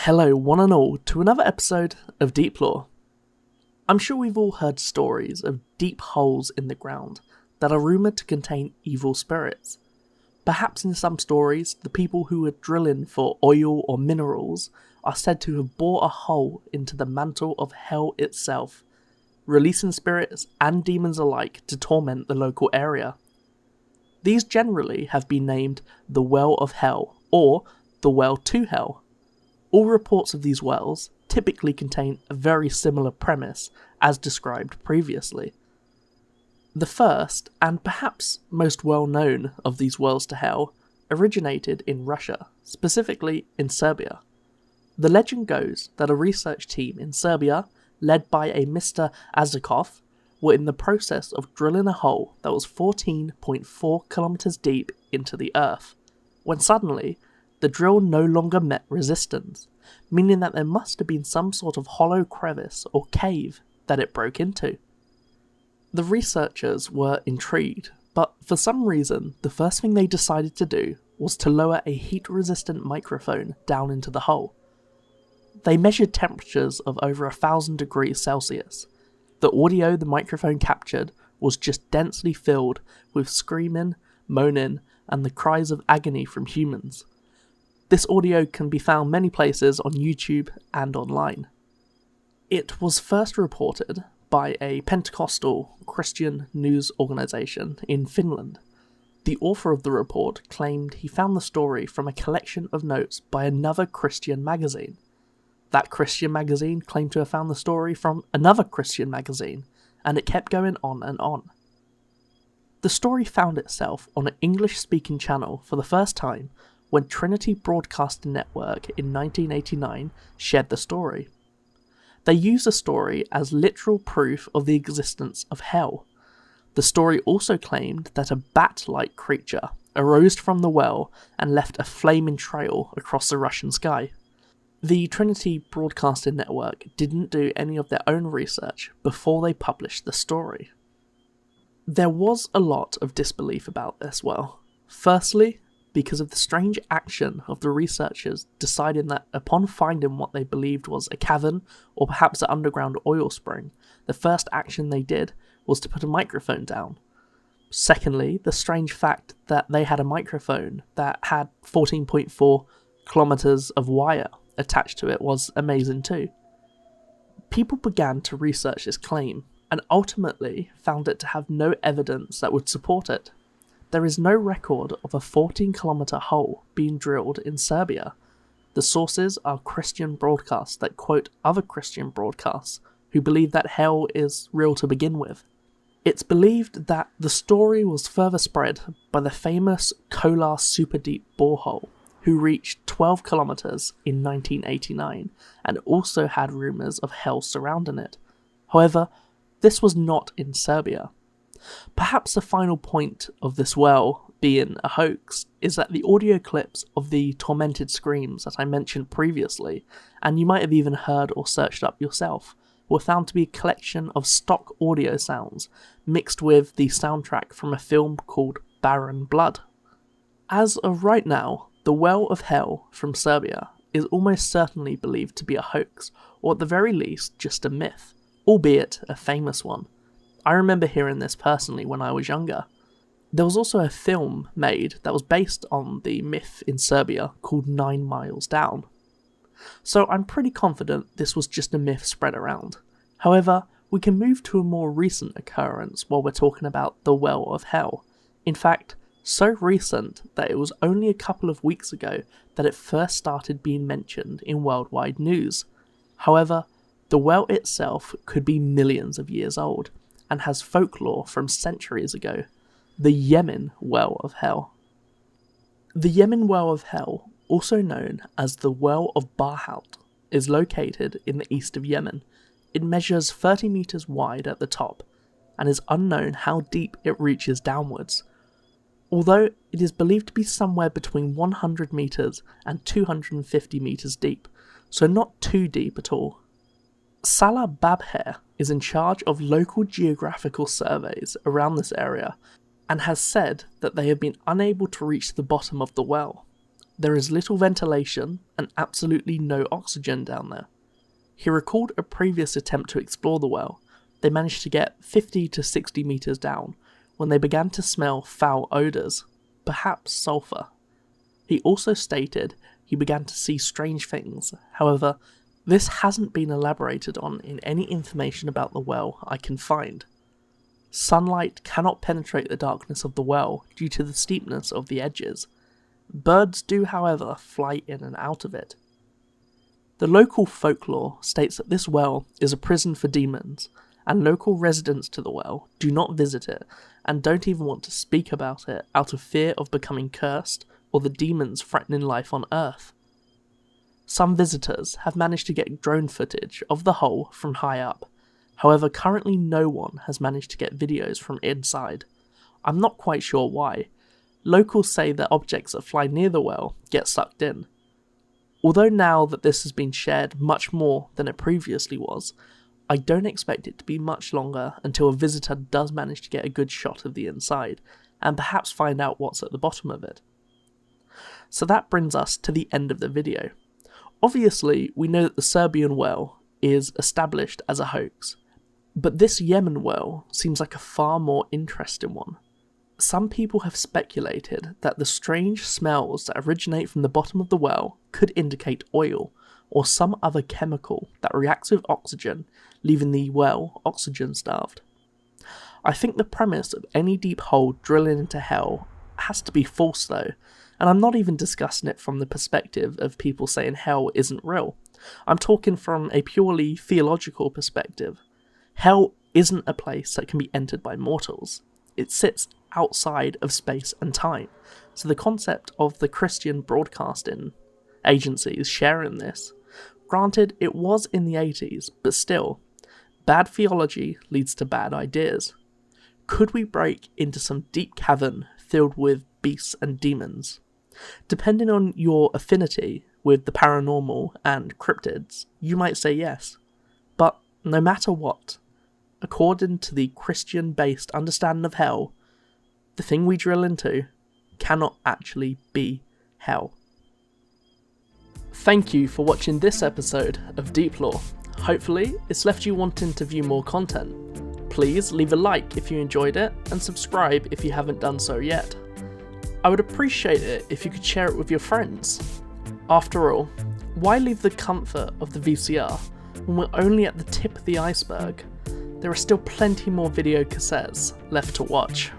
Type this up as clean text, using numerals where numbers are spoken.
Hello one and all to another episode of Deep Lore. I'm sure we've all heard stories of deep holes in the ground that are rumoured to contain evil spirits. Perhaps in some stories, the people who were drilling for oil or minerals are said to have bored a hole into the mantle of hell itself, releasing spirits and demons alike to torment the local area. These generally have been named the Well of Hell or the Well to Hell. All reports of these wells typically contain a very similar premise as described previously. The first, and perhaps most well known of these wells to hell, originated in Russia, specifically in Serbia. The legend goes that a research team in Serbia, led by a Mr. Azakov, were in the process of drilling a hole that was 14.4 kilometers deep into the earth, when suddenly the drill no longer met resistance, meaning that there must have been some sort of hollow crevice or cave that it broke into. The researchers were intrigued, but for some reason the first thing they decided to do was to lower a heat-resistant microphone down into the hole. They measured temperatures of over 1,000 degrees Celsius. The audio the microphone captured was just densely filled with screaming, moaning, and the cries of agony from humans. This audio can be found many places on YouTube and online. It was first reported by a Pentecostal Christian news organisation in Finland. The author of the report claimed he found the story from a collection of notes by another Christian magazine. That Christian magazine claimed to have found the story from another Christian magazine, and it kept going on and on. The story found itself on an English-speaking channel for the first time when Trinity Broadcasting Network in 1989 shared the story. They used the story as literal proof of the existence of hell. The story also claimed that a bat-like creature arose from the well and left a flaming trail across the Russian sky. The Trinity Broadcasting Network didn't do any of their own research before they published the story. There was a lot of disbelief about this well. Firstly, because of the strange action of the researchers deciding that upon finding what they believed was a cavern or perhaps an underground oil spring, the first action they did was to put a microphone down. Secondly, the strange fact that they had a microphone that had 14.4 kilometers of wire attached to it was amazing too. People began to research this claim and ultimately found it to have no evidence that would support it. There is no record of a 14-kilometer hole being drilled in Serbia. The sources are Christian broadcasts that quote other Christian broadcasts who believe that hell is real to begin with. It's believed that the story was further spread by the famous Kolar super deep borehole, who reached 12 kilometers in 1989 and also had rumours of hell surrounding it. However, this was not in Serbia. Perhaps the final point of this well being a hoax is that the audio clips of the tormented screams that I mentioned previously, and you might have even heard or searched up yourself, were found to be a collection of stock audio sounds mixed with the soundtrack from a film called Barren Blood. As of right now, the Well of Hell from Serbia is almost certainly believed to be a hoax, or at the very least just a myth, albeit a famous one. I remember hearing this personally when I was younger. There was also a film made that was based on the myth in Serbia called 9 Miles Down. So I'm pretty confident this was just a myth spread around. However, we can move to a more recent occurrence while we're talking about the Well of Hell. In fact, so recent that it was only a couple of weeks ago that it first started being mentioned in worldwide news. However, the well itself could be millions of years old, and has folklore from centuries ago, the Yemen Well of Hell. The Yemen Well of Hell, also known as the Well of Barhout, is located in the east of Yemen. It measures 30 meters wide at the top, and is unknown how deep it reaches downwards, although it is believed to be somewhere between 100 meters and 250 meters deep, so not too deep at all. Salah Babher is in charge of local geographical surveys around this area and has said that they have been unable to reach the bottom of the well. There is little ventilation and absolutely no oxygen down there. He recalled a previous attempt to explore the well. They managed to get 50 to 60 metres down when they began to smell foul odours, perhaps sulphur. He also stated he began to see strange things. However, this hasn't been elaborated on in any information about the well I can find. Sunlight cannot penetrate the darkness of the well due to the steepness of the edges. Birds do, however, fly in and out of it. The local folklore states that this well is a prison for demons, and local residents to the well do not visit it and don't even want to speak about it out of fear of becoming cursed or the demons threatening life on Earth. Some visitors have managed to get drone footage of the hole from high up. However, currently no one has managed to get videos from inside. I'm not quite sure why. Locals say that objects that fly near the well get sucked in. Although now that this has been shared much more than it previously was, I don't expect it to be much longer until a visitor does manage to get a good shot of the inside, and perhaps find out what's at the bottom of it. So that brings us to the end of the video. Obviously, we know that the Serbian well is established as a hoax, but this Yemen well seems like a far more interesting one. Some people have speculated that the strange smells that originate from the bottom of the well could indicate oil, or some other chemical that reacts with oxygen, leaving the well oxygen-starved. I think the premise of any deep hole drilling into hell has to be false though, and I'm not even discussing it from the perspective of people saying hell isn't real. I'm talking from a purely theological perspective. Hell isn't a place that can be entered by mortals. It sits outside of space and time, so the concept of the Christian broadcasting agencies sharing this, granted it was in the 80s, but still, bad theology leads to bad ideas. Could we break into some deep cavern filled with beasts and demons? Depending on your affinity with the paranormal and cryptids, you might say yes. But no matter what, according to the Christian-based understanding of hell, the thing we drill into cannot actually be hell. Thank you for watching this episode of Deep Lore. Hopefully, it's left you wanting to view more content. Please leave a like if you enjoyed it, and subscribe if you haven't done so yet. I would appreciate it if you could share it with your friends. After all, why leave the comfort of the VCR when we're only at the tip of the iceberg? There are still plenty more video cassettes left to watch.